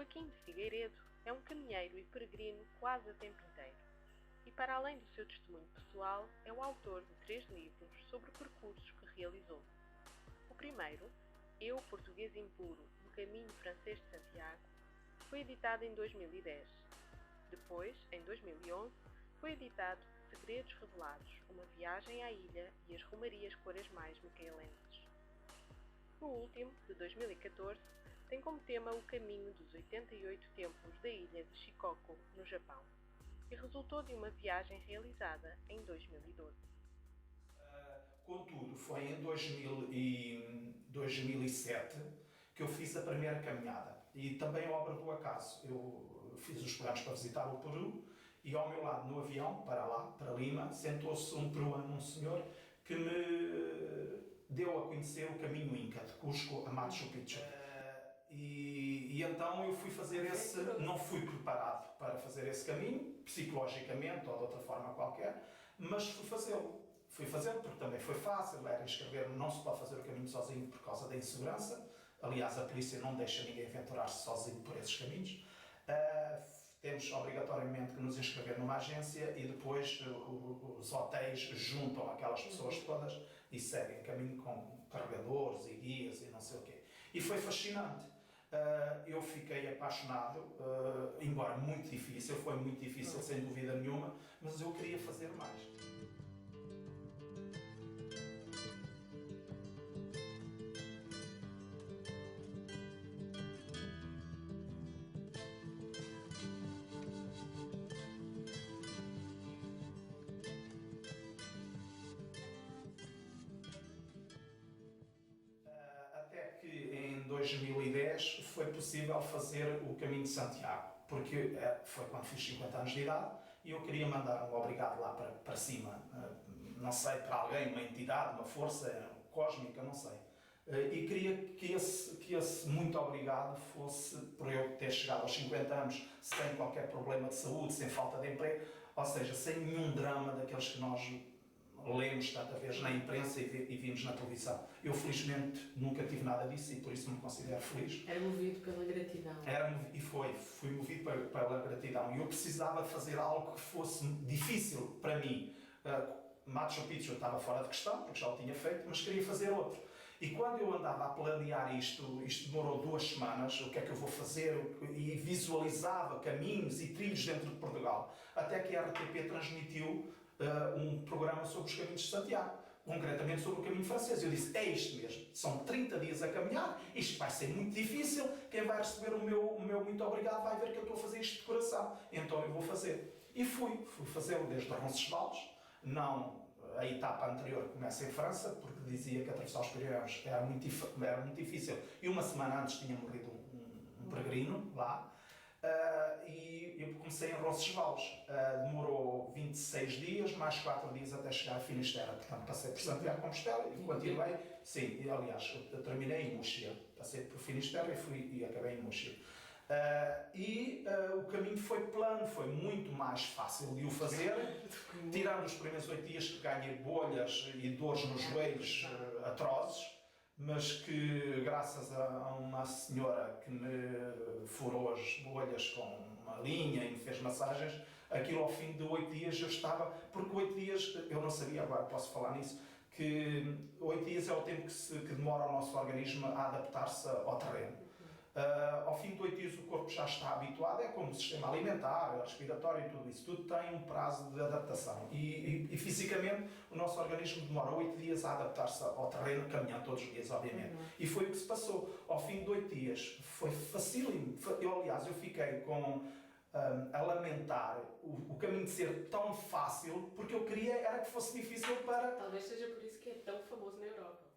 Joaquim de Figueiredo é um caminheiro e peregrino quase a tempo inteiro. E para além do seu testemunho pessoal, é o autor de 3 livros sobre percursos que realizou. O primeiro, Eu, Português Impuro, no Caminho Francês de Santiago, foi editado em 2010. Depois, em 2011, foi editado Segredos Revelados, uma viagem à ilha e as romarias quaresmais micaelenses. O último, de 2014, tem como tema o caminho dos 88 templos da ilha de Shikoku, no Japão, e resultou de uma viagem realizada em 2012. Contudo, foi em 2007 que eu fiz a primeira caminhada. E também obra do acaso. Eu fiz os planos para visitar o Peru e ao meu lado no avião, para lá, para Lima, sentou-se um peruano, um senhor, que me deu a conhecer o caminho Inca, de Cusco a Machu Picchu. E então eu fui fazer não fui preparado para fazer esse caminho, psicologicamente ou de outra forma qualquer, mas fui fazê-lo. Fui fazê-lo porque também foi fácil, era inscrever-me, não se pode fazer o caminho sozinho por causa da insegurança. Aliás, a polícia não deixa ninguém aventurar-se sozinho por esses caminhos. Temos obrigatoriamente que nos inscrever numa agência e depois os hotéis juntam aquelas pessoas todas e seguem caminho com carregadores e guias e não sei o quê. E foi fascinante. Eu fiquei apaixonado, embora muito difícil, foi muito difícil sem dúvida nenhuma, mas eu queria fazer mais. Até que em 2010 foi possível fazer o Caminho de Santiago, porque foi quando fiz 50 anos de idade e eu queria mandar um obrigado lá para cima, não sei, para alguém, uma entidade, uma força cósmica, não sei. E queria que esse muito obrigado fosse por eu ter chegado aos 50 anos sem qualquer problema de saúde, sem falta de emprego, ou seja, sem nenhum drama daqueles que nós lemos tanta vez na imprensa e vimos na televisão. Eu, felizmente, nunca tive nada disso e por isso me considero feliz. Era movido pela gratidão. Fui movido pela gratidão. E eu precisava fazer algo que fosse difícil para mim. Machu Picchu estava fora de questão, porque já o tinha feito, mas queria fazer outro. E quando eu andava a planear isto demorou 2 semanas, o que é que eu vou fazer, e visualizava caminhos e trilhos dentro de Portugal, até que a RTP transmitiu um programa sobre os caminhos de Santiago, concretamente sobre o caminho francês. Eu disse, é isto mesmo, são 30 dias a caminhar, isto vai ser muito difícil, quem vai receber o meu muito obrigado vai ver que eu estou a fazer isto de coração, então eu vou fazer. E fui fazê-lo desde Roncesvalles, não a etapa anterior que começa em França, porque dizia que atravessar os Pirineus era muito difícil, e uma semana antes tinha morrido um peregrino lá. E eu comecei em Roncesvalles, demorou 26 dias, mais 4 dias até chegar a Finisterra, portanto passei por Santiago de Compostela e continuei, sim, e, aliás, eu terminei em Múrcia, passei por Finisterra e acabei em Múrcia. O caminho foi plano, foi muito mais fácil de o fazer, tirando os primeiros 8 dias que ganhei bolhas e dores nos joelhos atrozes, mas que graças a uma senhora que me furou as bolhas com uma linha e me fez massagens, aquilo ao fim de 8 dias eu estava, porque 8 dias, eu não sabia, agora posso falar nisso, que 8 dias é o tempo que demora o nosso organismo a adaptar-se ao terreno. Ao fim de 8 dias o corpo já está habituado, é como o sistema alimentar, respiratório e tudo isso, tudo tem um prazo de adaptação e fisicamente o nosso organismo demora 8 dias a adaptar-se ao terreno, caminhando todos os dias, obviamente. E foi o que se passou. Ao fim de 8 dias foi facílimo. Eu fiquei a lamentar o caminho de ser tão fácil, porque eu queria era que fosse difícil para... Talvez seja por isso que é tão famoso na Europa.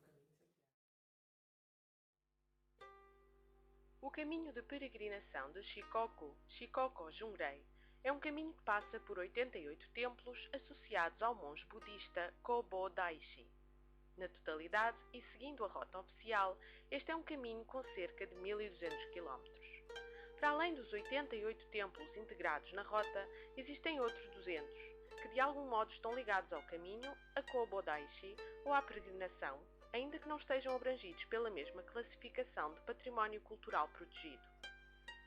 O caminho de peregrinação de Shikoku, Shikoku-Jumrei, é um caminho que passa por 88 templos associados ao monge budista Kobo Daishi. Na totalidade, e seguindo a rota oficial, este é um caminho com cerca de 1200 km. Para além dos 88 templos integrados na rota, existem outros 200, que de algum modo estão ligados ao caminho, a Kobo Daishi ou à peregrinação, ainda que não estejam abrangidos pela mesma classificação de património cultural protegido.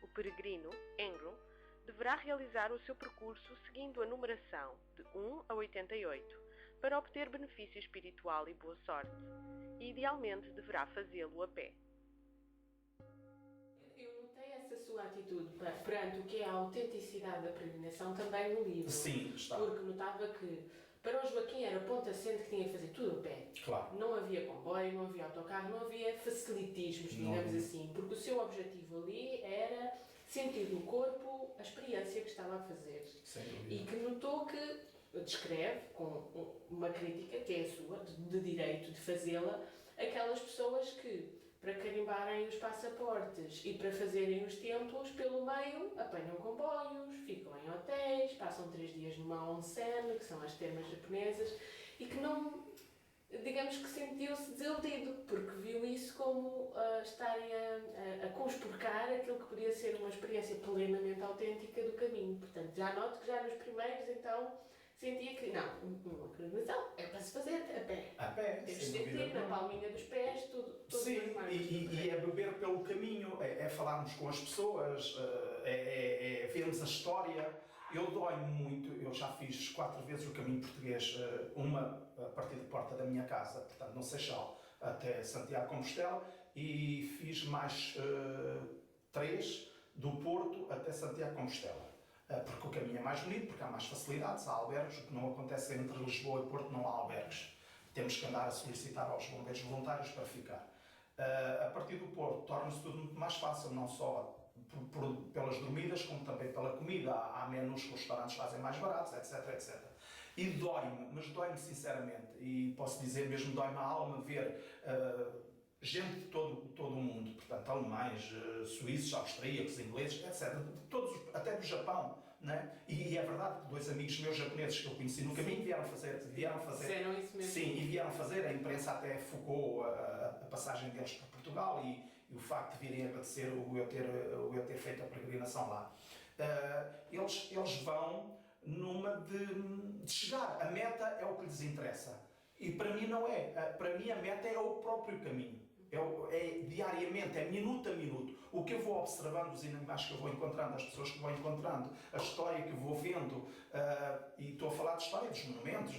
O peregrino, Engrum, deverá realizar o seu percurso seguindo a numeração de 1 a 88 para obter benefício espiritual e boa sorte, e idealmente deverá fazê-lo a pé. Eu notei essa sua atitude perante o que é a autenticidade da peregrinação também no livro. Sim, está. Porque notava que para o Joaquim era ponto assente que tinha que fazer tudo a pé. Claro. Não havia comboio, não havia autocarro, não havia facilitismos, digamos assim. Porque o seu objetivo ali era sentir no corpo a experiência que estava a fazer. Sem dúvida. E que notou que descreve, com uma crítica, que é a sua, de direito de fazê-la, aquelas pessoas que, para carimbarem os passaportes e para fazerem os templos, pelo meio apanham comboios, ficam em hotéis, passam 3 dias numa onsen, que são as termas japonesas, e que não, digamos que sentiu-se desiludido, porque viu isso como estarem a conspurcar aquilo que podia ser uma experiência plenamente autêntica do caminho. Portanto, já noto que já nos primeiros, então, sentia que, não, uma peregrinação é para se fazer a pé. A pé, Temos de sem dúvida sentir na nenhuma. palminha dos pés, tudo Sim, as marcas. e é beber pelo caminho, é falarmos com as pessoas, é vermos a história. Eu dói-me muito, eu já fiz 4 vezes o caminho português, uma a partir da porta da minha casa, portanto no Seixal, até Santiago de Compostela, e fiz mais 3 do Porto até Santiago de Compostela. Porque o caminho é mais bonito, porque há mais facilidades, há albergues, o que não acontece entre Lisboa e Porto, não há albergues. Temos que andar a solicitar aos bombeiros voluntários para ficar. A partir do Porto torna-se tudo muito mais fácil, não só pelas dormidas, como também pela comida. Há menus que os restaurantes fazem mais baratos, etc, etc. E dói-me, mas dói-me sinceramente, e posso dizer mesmo, dói-me a alma ver gente de todo o mundo, portanto, alemães, suíços, austríacos, ingleses, etc. Todos, até do Japão, né? E é verdade que 2 amigos meus japoneses que eu conheci no caminho vieram fazer. Disseram isso mesmo. Sim, e vieram fazer, a imprensa até focou a passagem deles para Portugal e o facto de virem agradecer o eu ter feito a peregrinação lá. Eles vão numa de chegar, a meta é o que lhes interessa. E para mim não é, para mim a meta é o próprio caminho. É diariamente, é minuto a minuto. O que eu vou observando, os inimigos que eu vou encontrando, as pessoas que vou encontrando, a história que vou vendo, e estou a falar de história dos monumentos,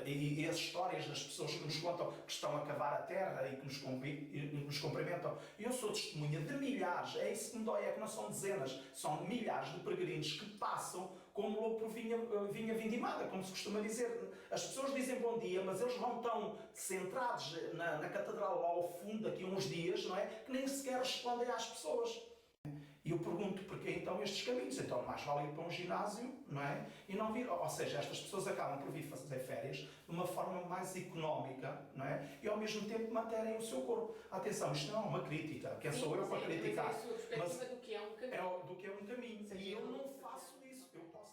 e as histórias das pessoas que nos contam que estão a cavar a terra e que nos cumprimentam. Eu sou testemunha de milhares, é isso que me dói, é que não são dezenas, são milhares de peregrinos que passam como lobo por vinha vindimada, como se costuma dizer. As pessoas dizem bom dia, mas eles vão tão centrados na catedral lá ao fundo, daqui a uns dias, não é? Que nem sequer respondem às pessoas. E eu pergunto, porquê então estes caminhos? Então mais vale ir para um ginásio, não é? E não vir, ou seja, estas pessoas acabam por vir fazer férias de uma forma mais económica, não é? E ao mesmo tempo manterem o seu corpo. Atenção, isto não é uma crítica, quem sou eu para criticar? Mas é a sua perspectiva do que é um caminho. Do que é um caminho. Sim, E eu não sim. faço isso. Eu posso